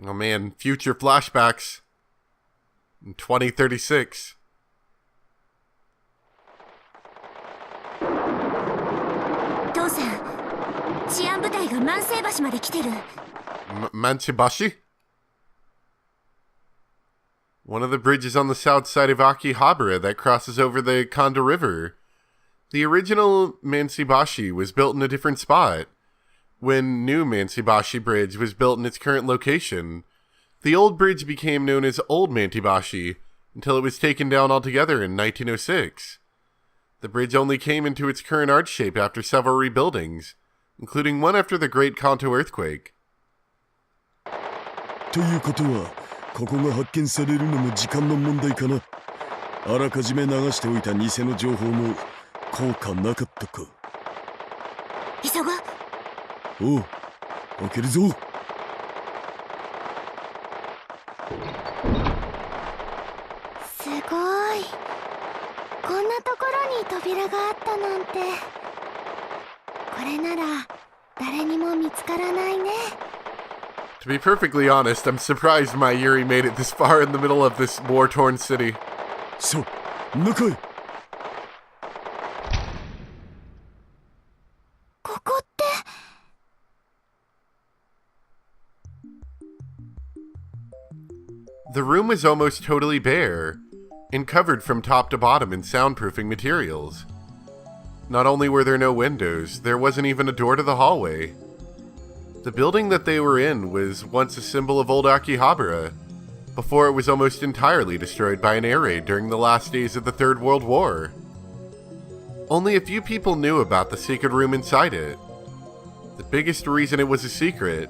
Oh man, future flashbacks in 2036. 父さん、治安部隊が万世橋まで来てる。Manchibashi? One of the bridges on the south side of Akihabara that crosses over the Kondo River. The original Manchibashi was built in a different spot. When new Manchibashi Bridge was built in its current location, the old bridge became known as Old Manchibashi until it was taken down altogether in 1906. The bridge only came into its current arch shape after several rebuildings, including one after the Great Kanto earthquake. ということは、ここが発見されるのも時間の問題かな。あらかじめ流しておいた偽の情報も効果なかったか。急ごう。おう、開けるぞ。すごい。こんなところに扉があったなんて。これなら誰にも見つからないね。To be perfectly honest, I'm surprised Mayuri made it this far in the middle of this war-torn city. さあ、中へ。ここって。The room was almost totally bare, and covered from top to bottom in soundproofing materials. Not only were there no windows, there wasn't even a door to the hallway. The building that they were in was once a symbol of old Akihabara, before it was almost entirely destroyed by an air raid during the last days of the Third World War. Only a few people knew about the secret room inside it. The biggest reason it was a secret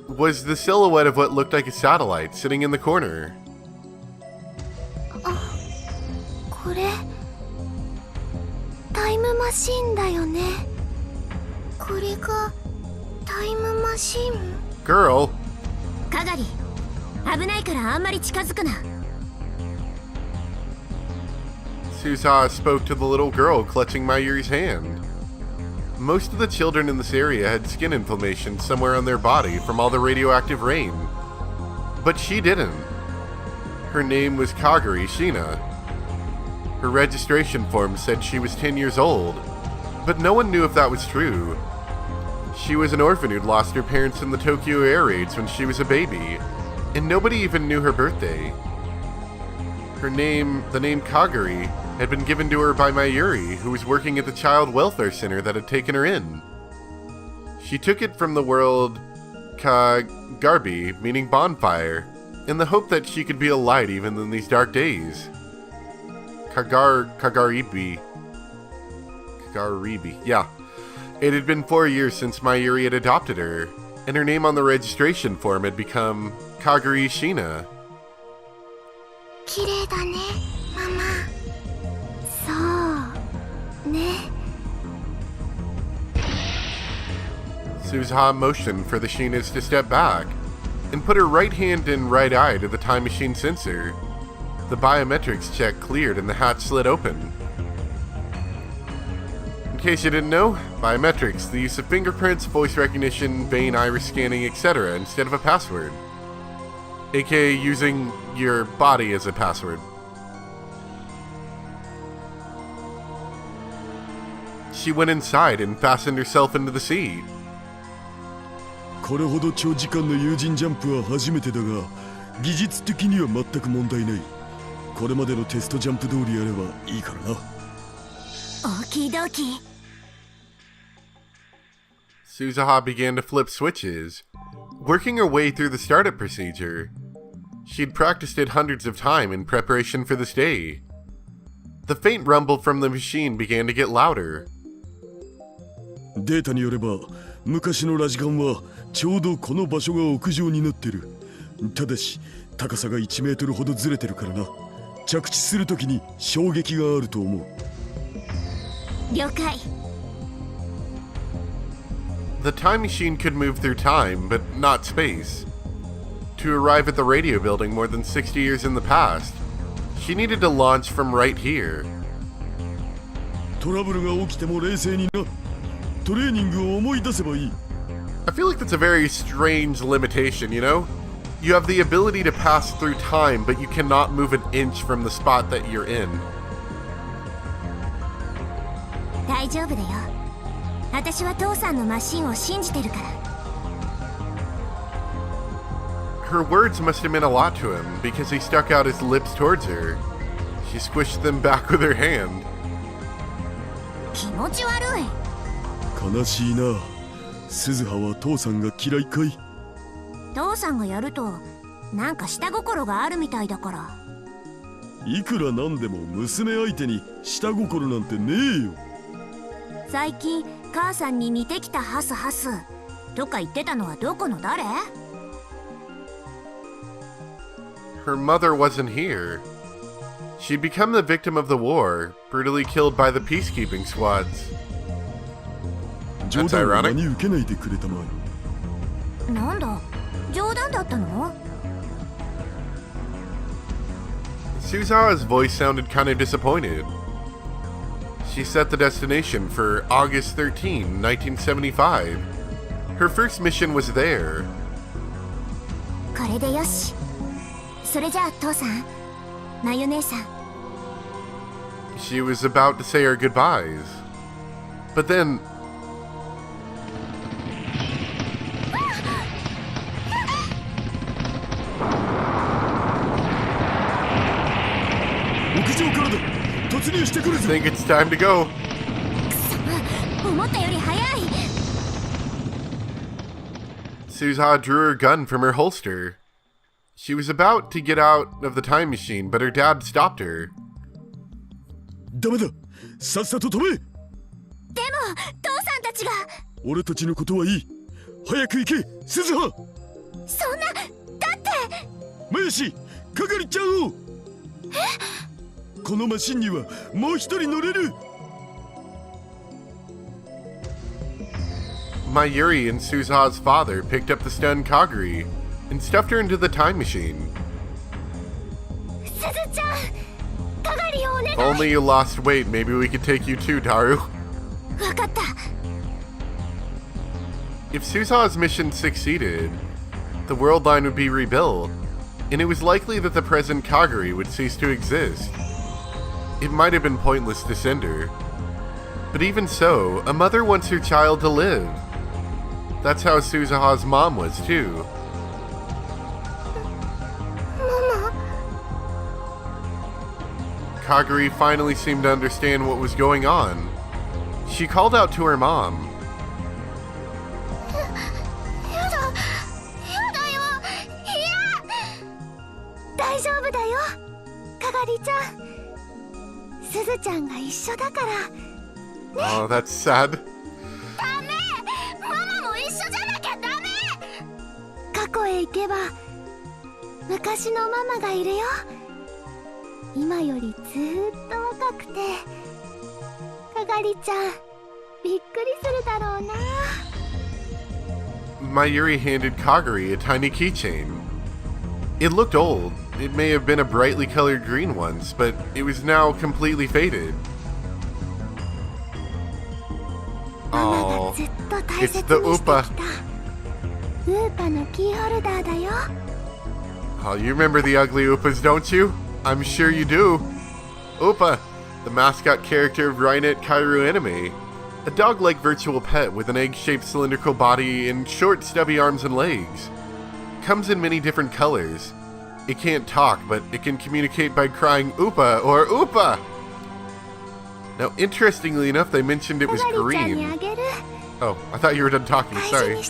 was the silhouette of what looked like a satellite sitting in the corner. これタイムマシンだよね。これがタイムマシン。 Girl. かがり、危ないからあんまり近づくな。Suzaha spoke to the little girl clutching Mayuri's hand. Most of the children in this area had skin inflammation somewhere on their body from all the radioactive rain. But she didn't. Her name was Kagari Shina. Her registration form said she was 10 years old, but no one knew if that was true. She was an orphan who'd lost her parents in the Tokyo air raids when she was a baby, and nobody even knew her birthday. Her name, the name Kagari, had been given to her by Mayuri, who was working at the child welfare center that had taken her in. She took it from the word Kagarbi, meaning bonfire, in the hope that she could be a light even in these dark days. Kagaribi. Yeah. It had been 4 years since Mayuri had adopted her, and her name on the registration form had become Kagari Shina. 綺麗だね、ママ。そうね。Suzaha motioned for the Shinas to step back, and put her right hand and right eye to the time machine sensor. The biometrics check cleared and the hatch slid open. In case you didn't know, biometrics, the use of fingerprints, voice recognition, vein iris scanning, etc. instead of a password. AKA using your body as a password. She went inside and fastened herself into the seat. これほど長時間の有人ジャンプは初めてだが、技術的には全く問題ない。これまでのテストジャンプ通りやればいいからな。オーキードーキー。Suzaha began to flip switches, working her way through the startup procedure. She'd practiced it hundreds of times in preparation for this day. The faint rumble from the machine began to get louder. データによれば、昔のラジカンはちょうどこの場所が屋上になってる。ただし、高さが1メートルほどずれてるからな。着地するときに衝撃があると思う。了解。The time machine could move through time, but not space. To arrive at the radio building more than 60 years in the past, she needed to launch from right here. トラブルが起きても冷静にな。トレーニングを思い出せばいい。I feel like that's a very strange limitation, you know? You have the ability to pass through time, but you cannot move an inch from the spot that you're in. 大丈夫だよ。私は父さんのマシンを信じてるから。Her words must have meant a lot to him, because he stuck out his lips towards her. She squished them back with her hand. 気持ち悪い。悲しいな。鈴葉は父さんが嫌いかい？父さんがやるとなんか下心があるみたいだから。いくらなんでも娘相手に下心なんてねえよ。最近母さんに似てきたハスハスとか言ってたのはどこの誰？ Her mother wasn't here. She'd become the victim of the war, brutally killed by the peacekeeping squads. 冗談を真に受けないでくれたまえ。なんだ、冗談だったの？ Suzawa's voice sounded kind of disappointed. She set the destination for August 13, 1975. Her first mission was there. これでよし。それじゃあ父さん、まゆ姉さん。She was about to say her goodbyes. But then... I think it's time to go. 思ったより早い。Suzawa drew her gun from her holster. She was about to get out of the time machine, but her dad stopped her. ダメだ。さっさと止め。でも父さんたちが。俺たちのことはいい。早く行け、鈴葉。そんな、だって。マヤシ、係ちゃんを。このマシンにはもう一人乗れる。Mayuri and Suzawa's father picked up the stunned Kaguri and stuffed her into the time machine. すずちゃん、係をお願い。 If only you lost weight, maybe we could take you too, Taru. わかった。 If Suzawa's mission succeeded, the world line would be rebuilt, and it was likely that the present Kaguri would cease to exist. It might have been pointless to send her. But even so, a mother wants her child to live. That's how Suzawa's mom was too. Mama. Kaguri finally seemed to understand what was going on. She called out to her mom. やだよ。大丈夫だよ、係ちゃん。すずちゃんが一緒だから。Oh, that's sad. ダメ。ママも一緒じゃなきゃダメ。過去へ行けば昔のママがいるよ。今よりずーっと若くて、係ちゃんびっくりするだろうな。 Mayuri handed Kaguri a tiny keychain. It looked old. It may have been a brightly colored green once, but it was now completely faded. Oh, it's the Upa. Oh, you remember the ugly Upas, don't you? I'm sure you do. Upa, the mascot character of Rainet Kairu anime. A dog-like virtual pet with an egg-shaped cylindrical body and short stubby arms and legs. Comes in many different colors. It can't talk, but it can communicate by crying Upa or Upa! Now, interestingly enough, they mentioned it was green. Oh, I thought you were done talking, sorry.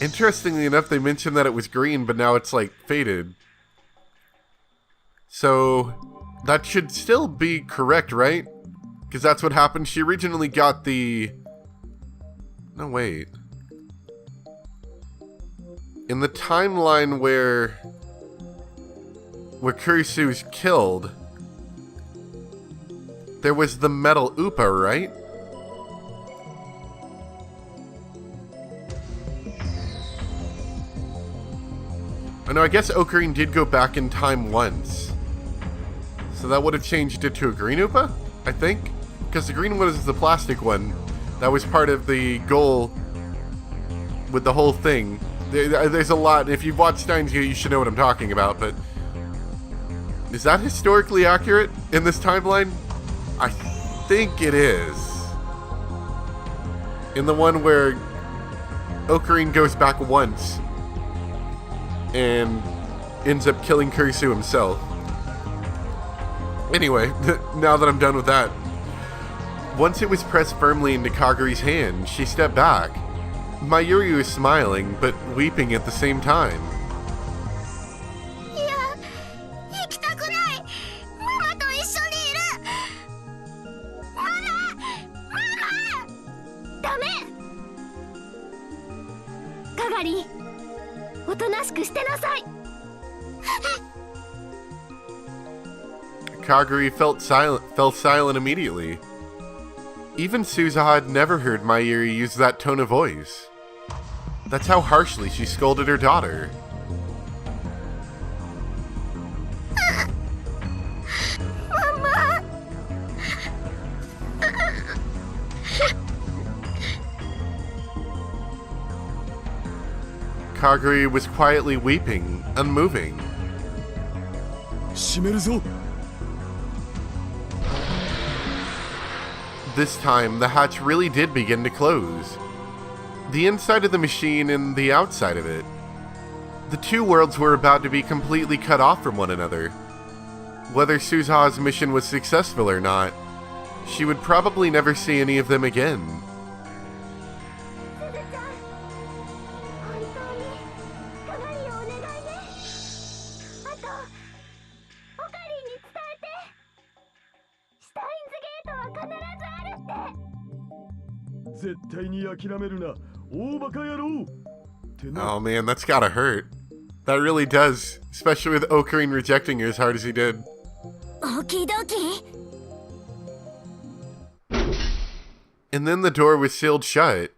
Interestingly enough, they mentioned that it was green, but now it's, like, faded. So, that should still be correct, right? Because that's what happened. She originally got the... No, wait. In the timeline where Kurisu's killed, there was the metal Upa, right? Oh no, I guess Ocarine did go back in time once. So that would have changed it to a green Upa, I think? Because the green one is the plastic one. That was part of the goal with the whole thing. There's a lot. If you've watched Steins, you should know what I'm talking about, but is that historically accurate in this timeline? I think it is. In the one where Ocarine goes back once and ends up killing Kurisu himself. Anyway, now that I'm done with that, once it was pressed firmly into Kaguri's hand, she stepped back. Mayuri was smiling, but weeping at the same time. いや、行きたくない。ママと一緒にいる。ママ、ダメ。カガリ、おとなしくしてなさい。Kaguri fell silent immediately. Even Suzuha had never heard Mayuri use that tone of voice. That's how harshly she scolded her daughter. Mama. Kaguri was quietly weeping, unmoving. 閉めるぞ。 This time, the hatch really did begin to close. The inside of the machine and the outside of it. The two worlds were about to be completely cut off from one another. Whether Suzuha's mission was successful or not, she would probably never see any of them again. 絶対に諦めるな、大バカ野郎。 Oh man, that's gotta hurt. That really does, especially with Ocarine rejecting her as hard as he did. Okie dokie. And then the door was sealed shut,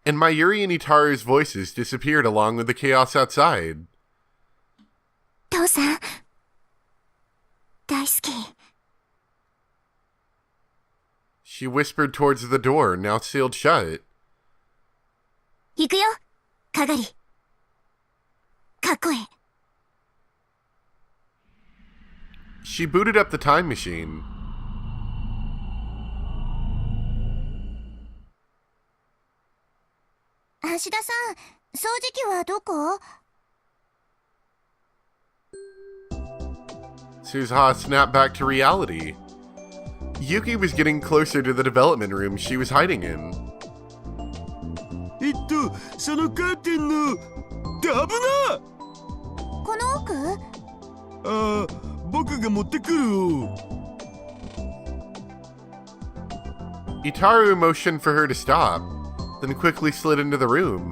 and Mayuri and Itaru's voices disappeared along with the chaos outside. 父さん、大好き。 She whispered towards the door, now sealed shut. 行くよ、かがり。かっこえ。 She booted up the time machine. 橋田さん、掃除機はどこ？ Suzuha snapped back to reality. Yuki was getting closer to the development room she was hiding in. そのカーテンの危な！この奥？ああ、僕が持ってくるよ。 Itaru motioned for her to stop, then quickly slid into the room.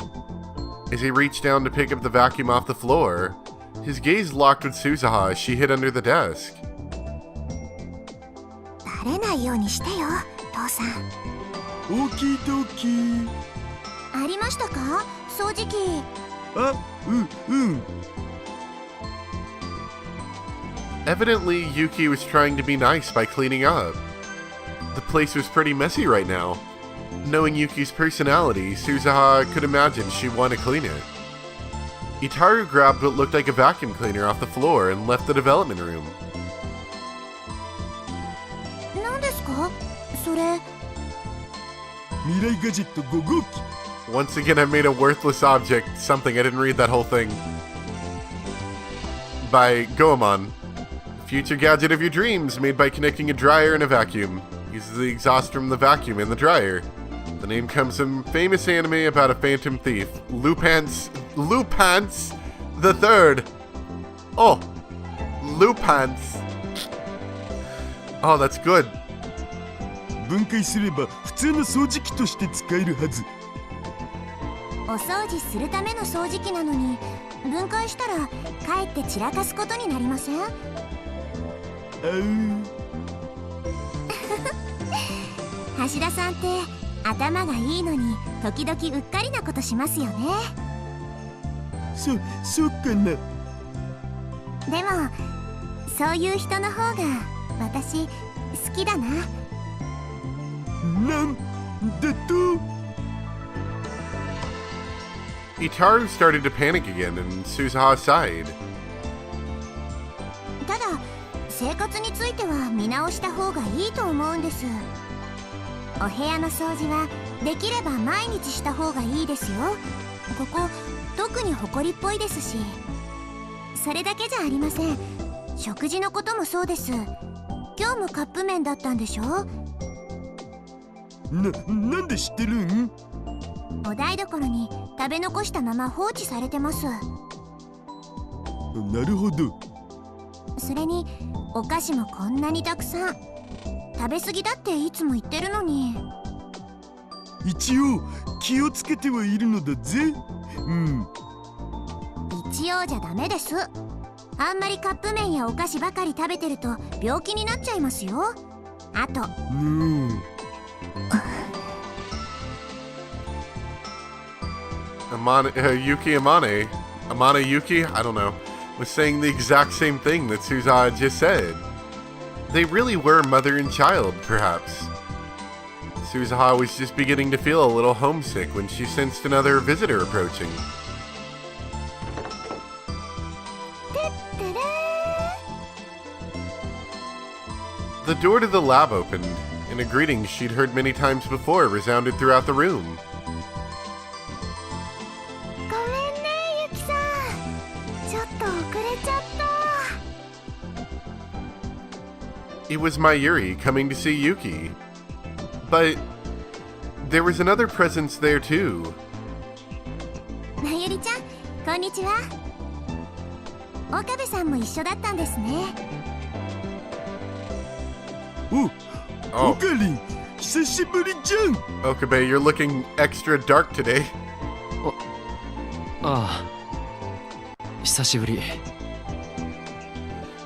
As he reached down to pick up the vacuum off the floor, his gaze locked with Suzuha as she hid under the desk. バレないようにしてよ、父さん。オーキードーキー。ありましたか、掃除機。あ、うん。 Evidently, Yuki was trying to be nice by cleaning up. The place was pretty messy right now. Knowing Yuki's personality, Suzuha could imagine she'd want to clean it. Itaru grabbed what looked like a vacuum cleaner off the floor and left the development room. 何ですか、それ。未来ガジェット5号機。 Once again, I made a worthless object, something I didn't read that whole thing. By Goemon. Future gadget of your dreams, made by connecting a dryer and a vacuum. Uses the exhaust from the vacuum in the dryer. The name comes from a famous anime about a phantom thief, Lupans the Third. Oh, Lupans. Oh, that's good. 分解すれば普通の掃除機として使えるはず。お掃除するための掃除機なのに、分解したらかえって散らかすことになりません？橋田さんって頭がいいのに時々うっかりなことしますよね。そうかな。でもそういう人の方が私好きだな。なんだと？ Itaru started to panic again, and Suzuha sighed. ただ生活については見直した方がいいと思うんです。お部屋の掃除はできれば毎日した方がいいですよ。ここ特に埃っぽいですし。それだけじゃありません。食事のこともそうです。今日もカップ麺だったんでしょ。なんで知ってるん？お台所に食べ残したまま放置されてます。なるほど。それにお菓子もこんなにたくさん。食べ過ぎだっていつも言ってるのに。一応気をつけてはいるのだぜ。一応じゃダメです。あんまりカップ麺やお菓子ばかり食べてると病気になっちゃいますよ。あとYuki Amane, Yuki, I don't know, was saying the exact same thing that Suzuha just said. They really were mother and child, perhaps. Suzuha was just beginning to feel a little homesick when she sensed another visitor approaching. The door to the lab opened, and a greeting she'd heard many times before resounded throughout the room. It was Mayuri coming to see Yuki. But there was another presence there too. Mayuri-chan, konnichiwa. Okabe-san mo issho datta n desu ne. Oh, Okarin, hisashiburi chan. Okabe, you're looking extra dark today. 久しぶり。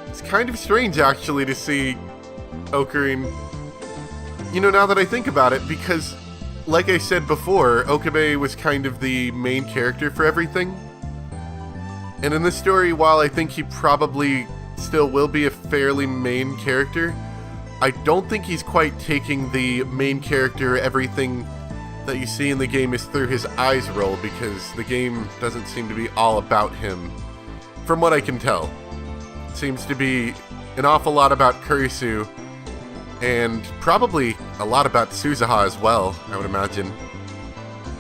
It's kind of strange actually to see Okarin. You know, now that I think about it, because like I said before, Okabe was kind of the main character for everything. And in this story, while I think he probably still will be a fairly main character, I don't think he's quite taking the main character, everything that you see in the game is through his eyes role, because the game doesn't seem to be all about him. From what I can tell. It seems to be an awful lot about Kurisu, and probably a lot about Suzuha as well, I would imagine.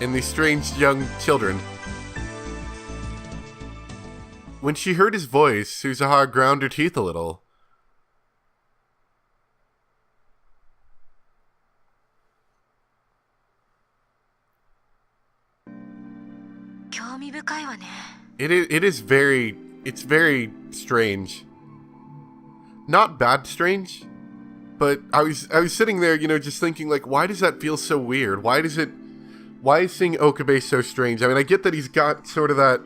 And these strange young children. When she heard his voice, Suzuha ground her teeth a little. It's very strange. Not bad strange, but I was sitting there, you know, just thinking like, why does that feel so weird? Why is seeing Okabe so strange? I mean, I get that he's got sort of that,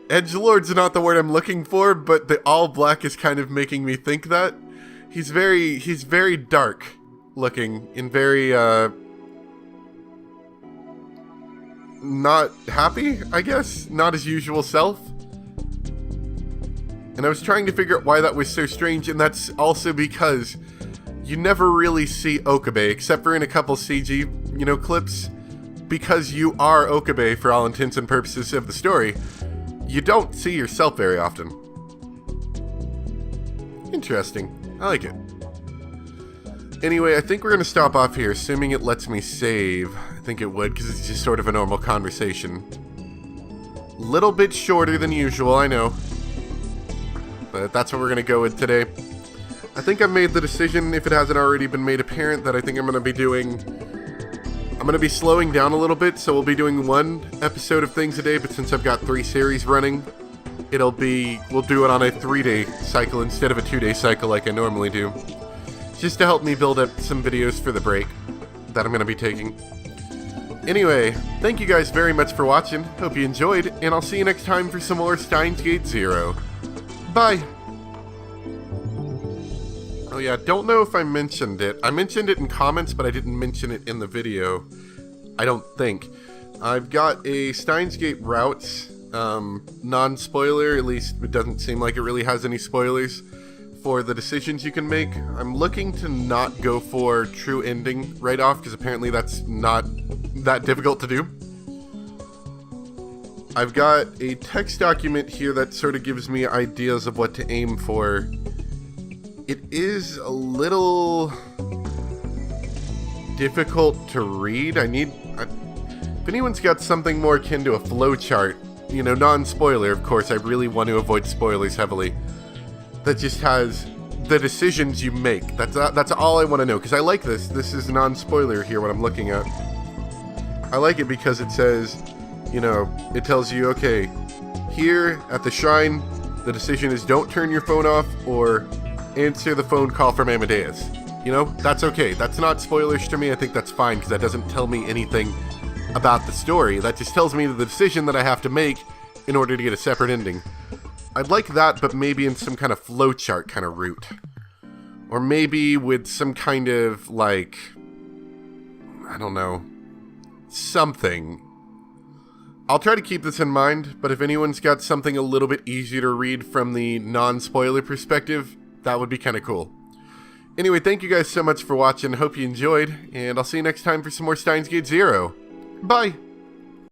edgelord's not the word I'm looking for, but the all black is kind of making me think that. He's very dark looking and very, not happy, I guess? Not his usual self. And I was trying to figure out why that was so strange, and that's also because you never really see Okabe, except for in a couple CG, you know, clips. Because you are Okabe for all intents and purposes of the story, you don't see yourself very often. Interesting. I like it. Anyway, I think we're going to stop off here, assuming it lets me save. I think it would, because it's just sort of a normal conversation. Little bit shorter than usual, I know. But that's what we're going to go with today. I think I've made the decision, if it hasn't already been made apparent, that I think I'm going to be doing... I'm going to be slowing down a little bit, so we'll be doing one episode of things a day, but since I've got 3 series running, we'll do it on a 3-day cycle instead of a 2-day cycle like I normally do. Just to help me build up some videos for the break that I'm going to be taking. Anyway, thank you guys very much for watching, hope you enjoyed, and I'll see you next time for some more Steins Gate Zero. Bye! Oh yeah, don't know if I mentioned it. I mentioned it in comments, but I didn't mention it in the video. I don't think. I've got a Steins Gate Routes, non-spoiler, at least it doesn't seem like it really has any spoilers, for the decisions you can make. I'm looking to not go for true ending right off, because apparently that's not that difficult to do. I've got a text document here that sort of gives me ideas of what to aim for. It is a little difficult to read. If anyone's got something more akin to a flowchart, you know, non-spoiler, of course, I really want to avoid spoilers heavily, that just has the decisions you make. That's all I want to know, because I like this. This is non-spoiler here, what I'm looking at. I like it because it says, you know, it tells you, okay, here at the shrine, the decision is don't turn your phone off or answer the phone call from Amadeus. You know, that's okay. That's not spoilers to me. I think that's fine, because that doesn't tell me anything about the story. That just tells me the decision that I have to make in order to get a separate ending. I'd like that, but maybe in some kind of flowchart kind of route. Or maybe with some kind of, like, I don't know, something. I'll try to keep this in mind, but if anyone's got something a little bit easier to read from the non-spoiler perspective, that would be kind of cool. Anyway, thank you guys so much for watching. Hope you enjoyed, and I'll see you next time for some more Steins Gate Zero. Bye!